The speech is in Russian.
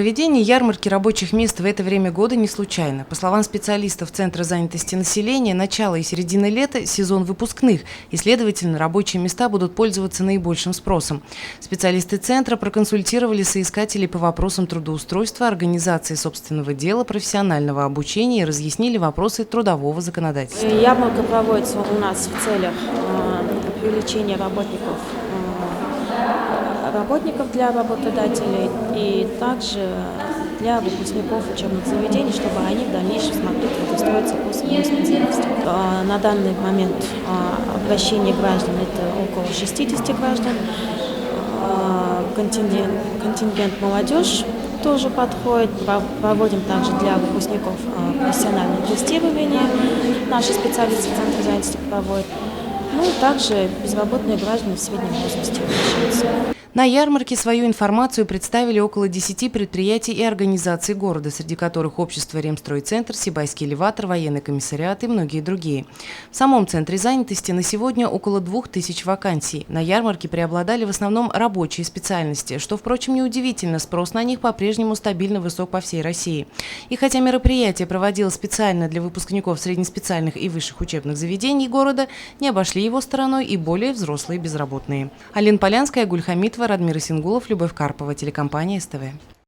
Проведение ярмарки рабочих мест в это время года не случайно. По словам специалистов Центра занятости населения, начало и середина лета – сезон выпускных, и, следовательно, рабочие места будут пользоваться наибольшим спросом. Специалисты Центра проконсультировали соискателей по вопросам трудоустройства, организации собственного дела, профессионального обучения и разъяснили вопросы трудового законодательства. Ярмарка проводится у нас в целях привлечения работников для работодателей и также для выпускников учебных заведений, чтобы они в дальнейшем смогли трудоустроиться по своим специальностям. На данный момент обращение граждан – это около 60 граждан. Контингент молодежь тоже подходит. Проводим также для выпускников профессиональное тестирование. Наши специалисты Центра занятости проводят. Ну и также безработные граждане в среднем возрасте обращаются. На ярмарке свою информацию представили около 10 предприятий и организаций города, среди которых общество «Ремстройцентр», Сибайский элеватор, военный комиссариат и многие другие. В самом Центре занятости на сегодня около 2000 вакансий. На ярмарке преобладали в основном рабочие специальности, что, впрочем, неудивительно, спрос на них по-прежнему стабильно высок по всей России. И хотя мероприятие проводилось специально для выпускников среднеспециальных и высших учебных заведений города, не обошли его стороной и более взрослые безработные. Алина Полянская, Гуль Хамитова, Радмир Исингулов, Любовь Карпова, телекомпания СТВ.